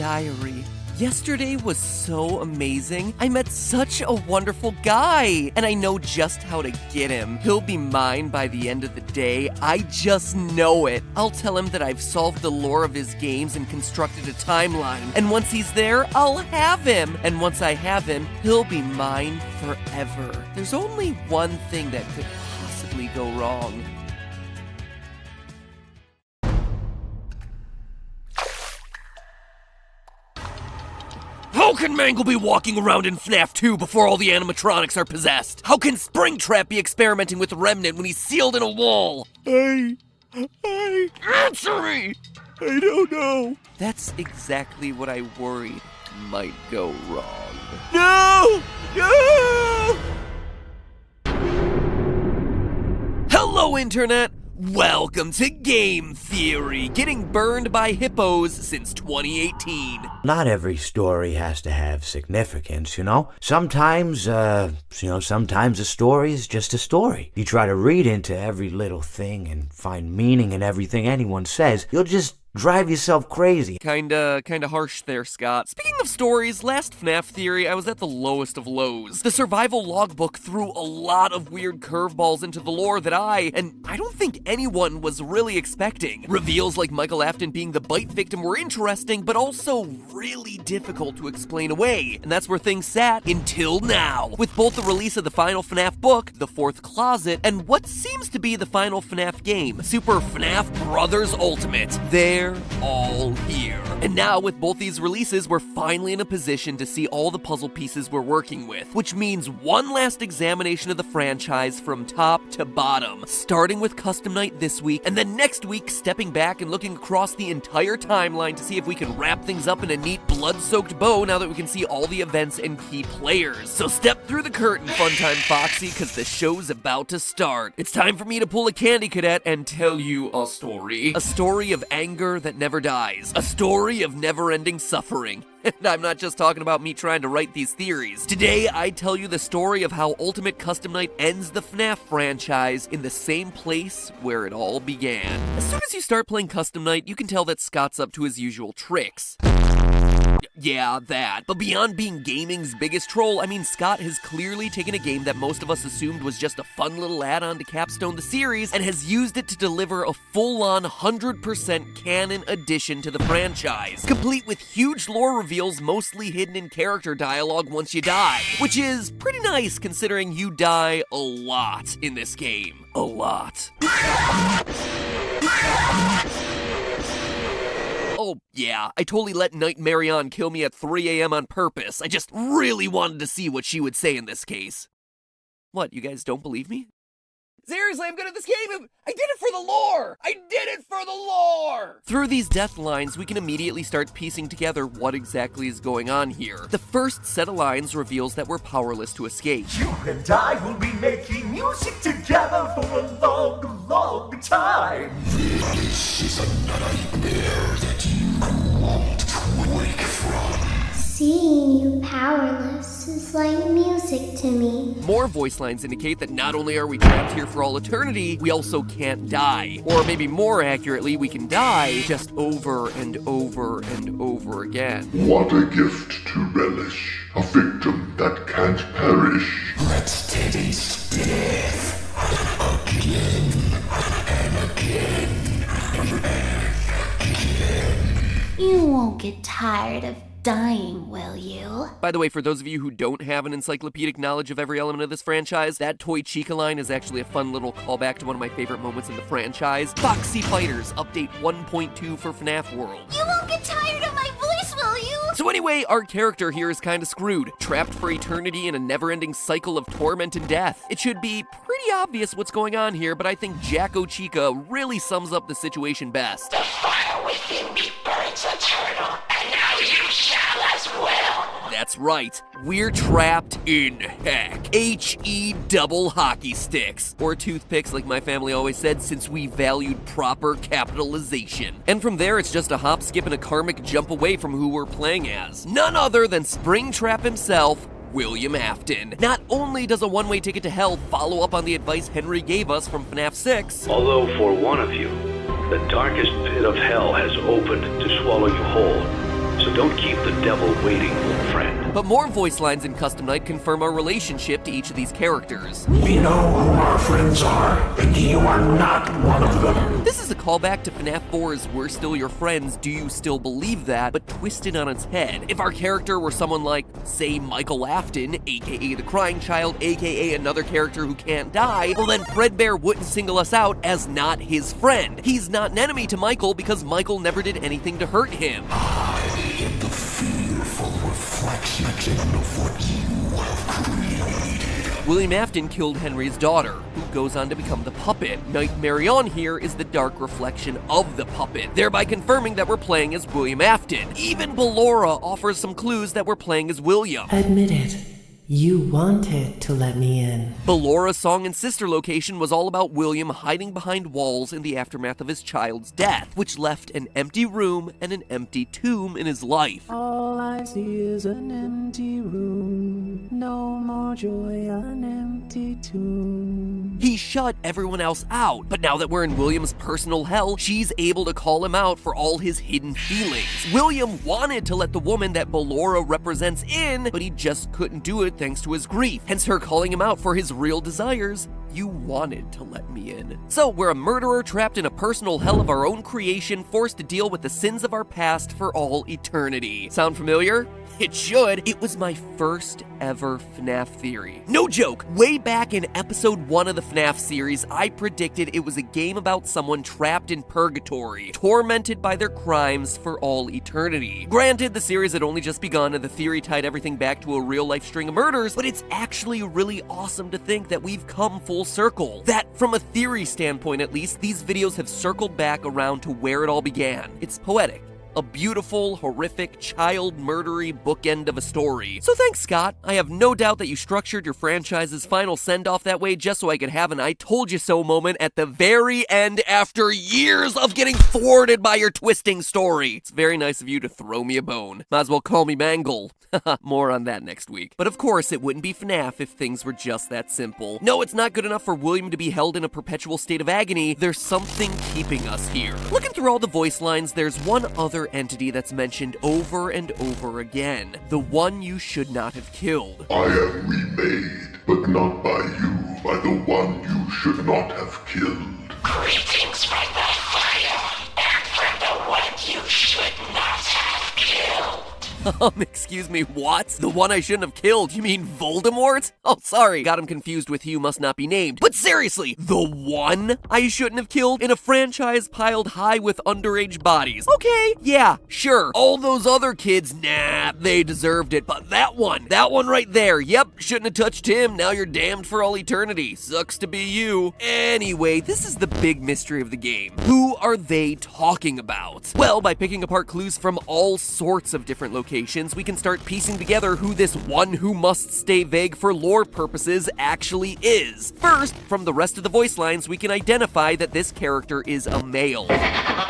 diary. Yesterday was so amazing. I met such a wonderful guy, and I know just how to get him. He'll be mine by the end of the day. I just know it. I'll tell him that I've solved the lore of his games and constructed a timeline. And once he's there, I'll have him. And once I have him, he'll be mine forever. There's only one thing that could possibly go wrong. How can Mangle be walking around in FNAF 2 before all the animatronics are possessed? How can Springtrap be experimenting with Remnant when he's sealed in a wall? Answer me! I don't know. That's exactly what I worried might go wrong. No! No! Hello, Internet! Welcome to Game Theory, getting burned by hippos since 2018. Not every story has to have significance, you know? Sometimes a story is just a story. You try to read into every little thing and find meaning in everything anyone says, you'll just drive yourself crazy. Kinda harsh there, Scott. Speaking of stories, last FNAF Theory, I was at the lowest of lows. The survival logbook threw a lot of weird curveballs into the lore that I don't think anyone was really expecting. Reveals like Michael Afton being the bite victim were interesting, but also really difficult to explain away. And that's where things sat until now. With both the release of the final FNAF book, The Fourth Closet, and what seems to be the final FNAF game, Super FNAF Brothers Ultimate. They're all here. And now with both these releases, we're finally in a position to see all the puzzle pieces we're working with, which means one last examination of the franchise from top to bottom, starting with Custom Night this week, and then next week stepping back and looking across the entire timeline to see if we can wrap things up in a neat blood-soaked bow now that we can see all the events and key players. So step through the curtain, Funtime Foxy, because the show's about to start. It's time for me to pull a Candy Cadet and tell you a story. A story of anger that never dies. A story of never-ending suffering. And I'm not just talking about me trying to write these theories. Today, I tell you the story of how Ultimate Custom Night ends the FNAF franchise in the same place where it all began. As soon as you start playing Custom Night, you can tell that Scott's up to his usual tricks. Yeah, that. But beyond being gaming's biggest troll, I mean, Scott has clearly taken a game that most of us assumed was just a fun little add-on to capstone the series and has used it to deliver a full-on 100% canon addition to the franchise, complete with huge lore reveals mostly hidden in character dialogue once you die, which is pretty nice considering you die a lot in this game. A lot. Oh, yeah, I totally let Night Marion kill me at 3 a.m. on purpose. I just really wanted to see what she would say in this case. What, you guys don't believe me? Seriously, I'm good at this game. I did it for the lore. I did it for the lore. Through these death lines, we can immediately start piecing together what exactly is going on here. The first set of lines reveals that we're powerless to escape. You and I will be making music together for a long, long time. This is a nightmare that you won't wake from. Seeing you powerless is like music to me. More voice lines indicate that not only are we trapped here for all eternity, we also can't die. Or maybe more accurately, we can die just over and over and over again. What a gift to relish, a victim that can't perish. Let's taste death again and again and again. You won't get tired of dying, will you? By the way, for those of you who don't have an encyclopedic knowledge of every element of this franchise, that Toy Chica line is actually a fun little callback to one of my favorite moments in the franchise. Foxy Fighters, update 1.2 for FNAF World. You won't get tired of my voice, will you? So anyway, our character here is kinda screwed, trapped for eternity in a never-ending cycle of torment and death. It should be pretty obvious what's going on here, but I think Jacko Chica really sums up the situation best. The fire within me burns eternal, and now you shall as well. That's right, we're trapped in heck. H-E double hockey sticks. Or toothpicks like my family always said, since we valued proper capitalization. And from there, it's just a hop, skip, and a karmic jump away from who we're playing as. None other than Springtrap himself, William Afton. Not only does a one-way ticket to hell follow up on the advice Henry gave us from FNAF 6, although for one of you, the darkest pit of hell has opened to swallow you whole. So so don't keep the devil waiting, old friend. But more voice lines in Custom Night confirm our relationship to each of these characters. We know who our friends are, and you are not one of them. This is a callback to FNAF 4's We're Still Your Friends, Do You Still Believe That, but twisted on its head. If our character were someone like, say, Michael Afton, aka the Crying Child, aka another character who can't die, well then Fredbear wouldn't single us out as not his friend. He's not an enemy to Michael because Michael never did anything to hurt him. I am the fearful reflection of what you have created. William Afton killed Henry's daughter, who goes on to become the puppet. Knight Marion here is the dark reflection of the puppet, thereby confirming that we're playing as William Afton. Even Ballora offers some clues that we're playing as William. Admit it. You wanted to let me in. Ballora's song and sister location was all about William hiding behind walls in the aftermath of his child's death, which left an empty room and an empty tomb in his life. All I see is an empty room. No more joy, an empty tomb. He shut everyone else out, but now that we're in William's personal hell, she's able to call him out for all his hidden feelings. William wanted to let the woman that Ballora represents in, but he just couldn't do it thanks to his grief, hence her calling him out for his real desires. You wanted to let me in. So we're a murderer trapped in a personal hell of our own creation, forced to deal with the sins of our past for all eternity. Sound familiar? It should. It was my first ever FNAF theory. No joke, way back in episode 1 of the FNAF series, I predicted it was a game about someone trapped in purgatory, tormented by their crimes for all eternity. Granted, the series had only just begun and the theory tied everything back to a real-life string of murders, but it's actually really awesome to think that we've come full circle. That, from a theory standpoint at least, these videos have circled back around to where it all began. It's poetic. A beautiful, horrific, child-murdery bookend of a story. So thanks, Scott. I have no doubt that you structured your franchise's final send-off that way just so I could have an I told you so moment at the very end after years of getting thwarted by your twisting story. It's very nice of you to throw me a bone. Might as well call me Mangle. More on that next week. But of course, it wouldn't be FNAF if things were just that simple. No, it's not good enough for William to be held in a perpetual state of agony. There's something keeping us here. Looking through all the voice lines, there's one other entity that's mentioned over and over again. The one you should not have killed. I am remade, but not by you, by the one you should not have killed. Greetings from the fire, and from the one you should not have killed. Excuse me, what? The one I shouldn't have killed? You mean Voldemort? Oh, sorry, got him confused with He Who Must Not Be Named. But seriously, the one I shouldn't have killed in a franchise piled high with underage bodies. Okay, yeah, sure. All those other kids, nah, they deserved it. But that one right there, yep, shouldn't have touched him. Now you're damned for all eternity. Sucks to be you. Anyway, this is the big mystery of the game. Who are they talking about? Well, by picking apart clues from all sorts of different locations, we can start piecing together who this one who must stay vague for lore purposes actually is. First, from the rest of the voice lines, we can identify that this character is a male. I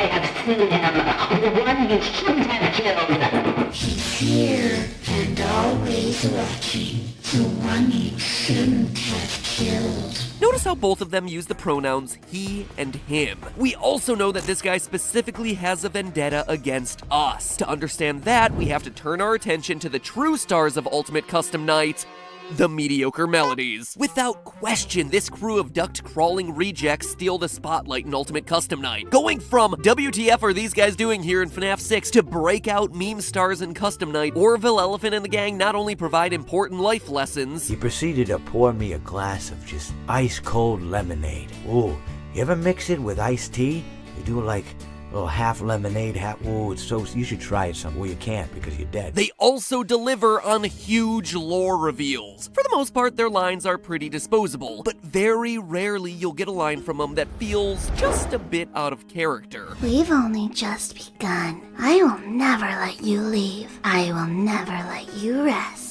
have seen him, the one you shouldn't have killed. He's here and always watching, the one you shouldn't have killed. Notice how both of them use the pronouns he and him. We also know that this guy specifically has a vendetta against us. To understand that, we have to turn our attention to the true stars of Ultimate Custom Night, the mediocre melodies. Without question, this crew of duct-crawling rejects steal the spotlight in Ultimate Custom Night. Going from WTF are these guys doing here in FNAF 6 to breakout meme stars in Custom Night, Orville Elephant and the gang not only provide important life lessons, He proceeded to pour me a glass of just ice-cold lemonade. Ooh, you ever mix it with iced tea? You do like a little half lemonade, half, ooh, it's so, you should try it some. Well, you can't because you're dead. they also deliver on huge lore reveals. For the most part, their lines are pretty disposable, but very rarely you'll get a line from them that feels just a bit out of character. We've only just begun. I will never let you leave. I will never let you rest.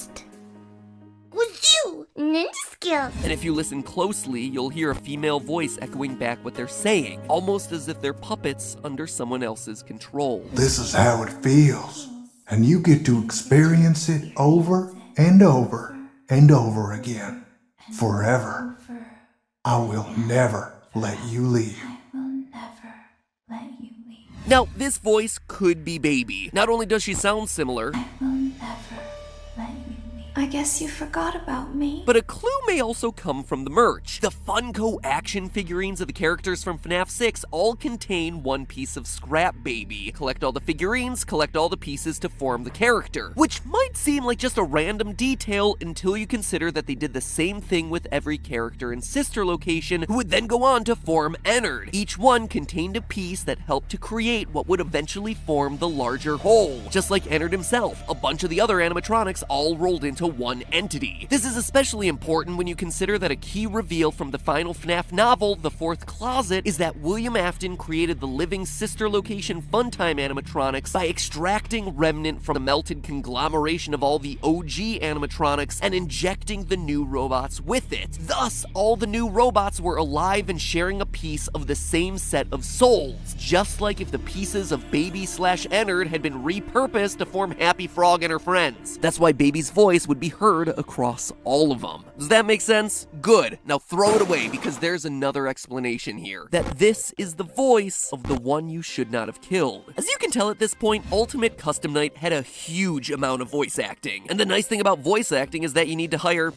With you, ninja skills. And if you listen closely, you'll hear a female voice echoing back what they're saying, almost as if they're puppets under someone else's control. This is how it feels, and you get to experience it over and over and over again, forever. I will never let you leave. Now, this voice could be Baby. Not only does she sound similar, I guess you forgot about me. but a clue may also come from the merch. The Funko action figurines of the characters from FNAF 6 all contain one piece of Scrap Baby. Collect all the figurines, collect all the pieces to form the character, which might seem like just a random detail until you consider that they did the same thing with every character in Sister Location, who would then go on to form Ennard. Each one contained a piece that helped to create what would eventually form the larger whole. Just like Ennard himself, a bunch of the other animatronics all rolled into one entity. This is especially important when you consider that a key reveal from the final FNAF novel, The Fourth Closet, is that William Afton created the living Sister Location Funtime animatronics by extracting remnant from the melted conglomeration of all the OG animatronics and injecting the new robots with it. Thus, all the new robots were alive and sharing a piece of the same set of souls, just like if the pieces of Baby/Ennard had been repurposed to form Happy Frog and her friends. That's why Baby's voice would be heard across all of them. Does that make sense? Good. Now throw it away, because there's another explanation here. That this is the voice of the one you should not have killed. As you can tell at this point, Ultimate Custom Night had a huge amount of voice acting. And the nice thing about voice acting is that you need to hire,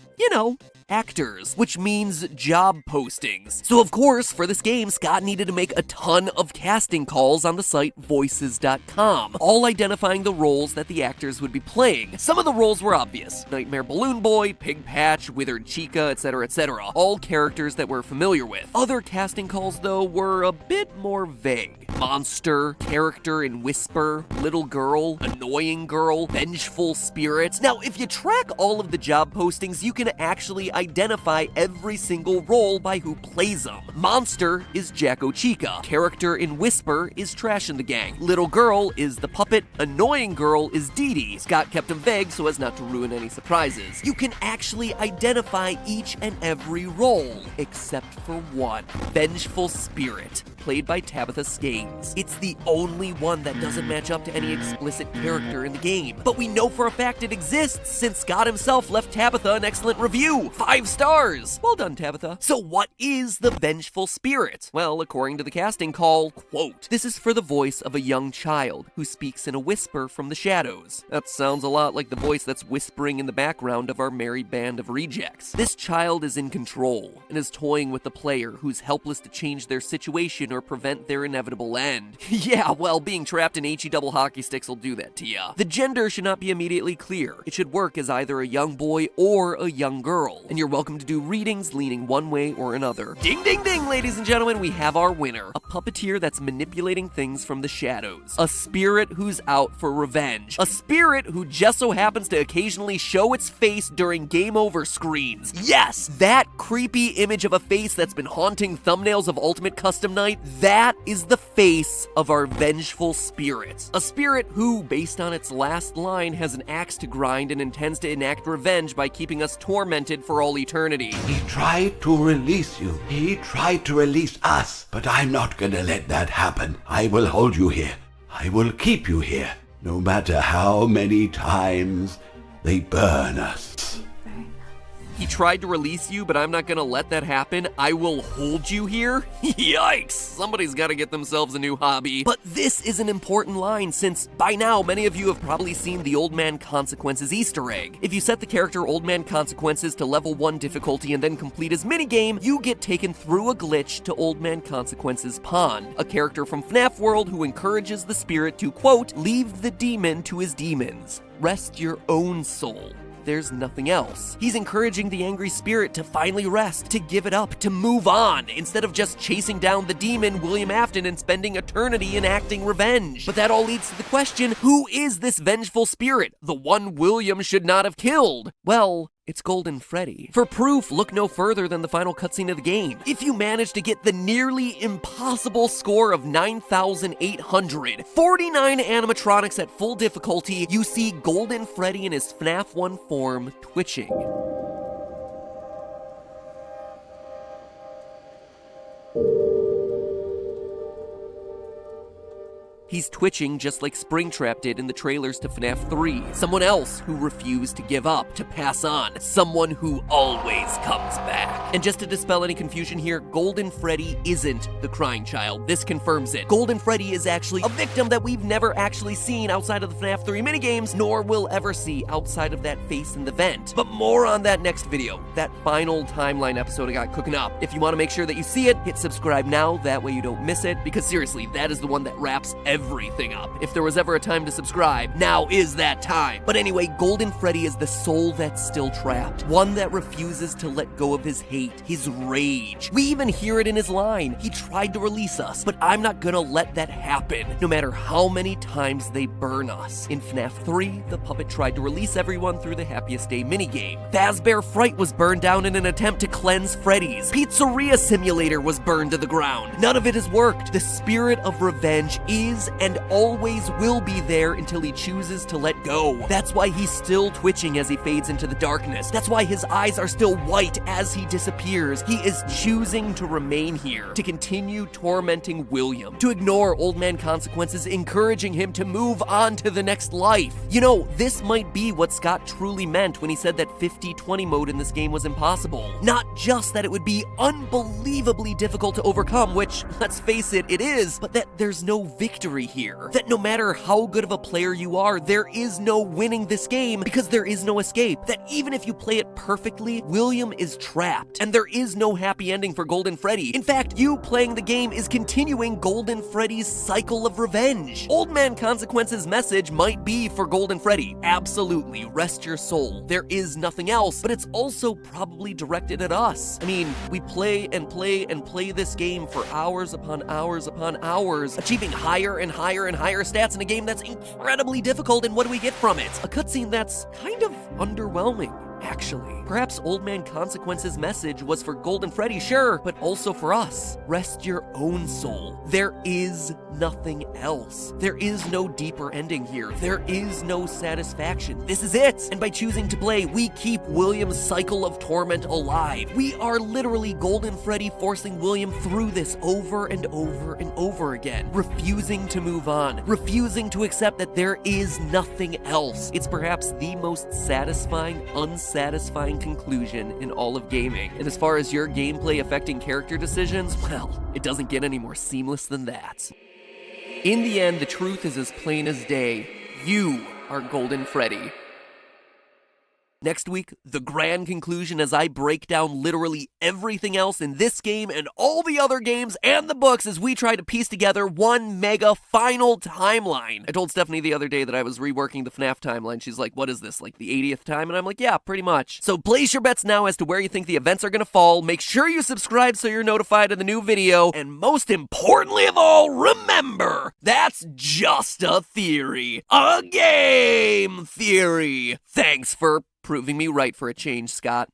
actors, which means job postings. So of course, for this game, Scott needed to make a ton of casting calls on the site voices.com, all identifying the roles that the actors would be playing. Some of the roles were obvious: Nightmare Balloon Boy, Pig Patch, Withered Chica, etc., etc. All characters that we're familiar with. Other casting calls, though, were a bit more vague. Monster, Character in Whisper, Little Girl, Annoying Girl, Vengeful Spirit. Now, if you track all of the job postings, you can actually identify every single role by who plays them. Monster is Jacko Chica. Character in Whisper is Trash in the Gang. Little Girl is the puppet. Annoying Girl is Dee Dee. Scott kept them vague so as not to ruin any surprises. You can actually identify each and every role, except for one. Vengeful Spirit, played by Tabitha Skanes. It's the only one that doesn't match up to any explicit character in the game. But we know for a fact it exists, since Scott himself left Tabitha an excellent review. 5 stars! Well done, Tabitha. So what is the Vengeful Spirit? Well, according to the casting call, quote, "This is for the voice of a young child who speaks in a whisper from the shadows." That sounds a lot like the voice that's whispering in the background of our merry band of rejects. This child is in control and is toying with the player, who's helpless to change their situation or prevent their inevitable end. Yeah, well, being trapped in HE double hockey sticks will do that to ya. The gender should not be immediately clear. It should work as either a young boy or a young girl, and you're welcome to do readings leaning one way or another. Ding ding ding, ladies and gentlemen, we have our winner. A puppeteer that's manipulating things from the shadows. A spirit who's out for revenge. A spirit who just so happens to occasionally show its face during game over screens. Yes, that creepy image of a face that's been haunting thumbnails of Ultimate Custom Night, that is the face of our vengeful spirit. A spirit who, based on its last line, has an axe to grind and intends to enact revenge by keeping us tormented for all eternity. He tried to release you. He tried to release us. But I'm not gonna let that happen. I will hold you here. I will keep you here. No matter how many times they burn us. He tried to release you, but I'm not gonna let that happen. I will hold you here? Yikes! Somebody's gotta get themselves a new hobby. But this is an important line, since by now many of you have probably seen the Old Man Consequences Easter egg. If you set the character Old Man Consequences to level 1 difficulty and then complete his minigame, you get taken through a glitch to Old Man Consequences Pond, a character from FNAF World who encourages the spirit to, quote, "leave the demon to his demons. Rest your own soul. There's nothing else." He's encouraging the angry spirit to finally rest, to give it up, to move on, instead of just chasing down the demon, William Afton, and spending eternity enacting revenge. But that all leads to the question, who is this vengeful spirit? The one William should not have killed? Well, it's Golden Freddy. For proof, look no further than the final cutscene of the game. If you manage to get the nearly impossible score of 9,800, 49 animatronics at full difficulty, you see Golden Freddy in his FNAF 1 form twitching. He's twitching just like Springtrap did in the trailers to FNAF 3. Someone else who refused to give up, to pass on. Someone who always comes back. And just to dispel any confusion here, Golden Freddy isn't the crying child. This confirms it. Golden Freddy is actually a victim that we've never actually seen outside of the FNAF 3 minigames, nor will ever see outside of that face in the vent. But more on that next video, that final timeline episode I got cooking up. If you want to make sure that you see it, hit subscribe now, that way you don't miss it, because seriously, that is the one that wraps everything up. If there was ever a time to subscribe, now is that time. But anyway, Golden Freddy is the soul that's still trapped, one that refuses to let go of his hate, his rage. We even hear it in his line. He tried to release us, but I'm not gonna let that happen, no matter how many times they burn us. In FNAF 3, the puppet tried to release everyone through the Happiest Day minigame. Fazbear Fright was burned down in an attempt to cleanse Freddy's. Pizzeria Simulator was burned to the ground. None of it has worked. The spirit of revenge is and always will be there until he chooses to let go. That's why he's still twitching as he fades into the darkness. That's why his eyes are still white as he disappears. He is choosing to remain here, to continue tormenting William, to ignore Old Man Consequences encouraging him to move on to the next life. You know, this might be what Scott truly meant when he said that 50-20 mode in this game was impossible. Not just that it would be unbelievably difficult to overcome, which, let's face it, it is, but that there's no victory here. That no matter how good of a player you are, there is no winning this game because there is no escape. That even if you play it perfectly, William is trapped, and there is no happy ending for Golden Freddy. In fact, you playing the game is continuing Golden Freddy's cycle of revenge. Old Man Consequence's message might be for Golden Freddy. Absolutely, rest your soul. There is nothing else, but it's also probably directed at us. I mean, we play and play and play this game for hours upon hours upon hours, achieving higher and higher and higher stats in a game that's incredibly difficult, and what do we get from it? A cutscene that's kind of underwhelming, actually. Perhaps Old Man Consequence's message was for Golden Freddy, sure, but also for us. Rest your own soul. There is nothing else. There is no deeper ending here. There is no satisfaction. This is it. And by choosing to play, we keep William's cycle of torment alive. We are literally Golden Freddy forcing William through this over and over and over again, refusing to move on, refusing to accept that there is nothing else. It's perhaps the most satisfying, unsatisfying conclusion in all of gaming. And as far as your gameplay affecting character decisions, well, it doesn't get any more seamless than that. In the end, the truth is as plain as day. You are Golden Freddy. Next week, the grand conclusion as I break down literally everything else in this game and all the other games and the books as we try to piece together one mega final timeline. I told Stephanie the other day that I was reworking the FNAF timeline. She's like, what is this, like the 80th time? And I'm like, yeah, pretty much. So place your bets now as to where you think the events are gonna fall. Make sure you subscribe so you're notified of the new video. And most importantly of all, remember, that's just a theory. A game theory. Thanks for proving me right for a change, Scott.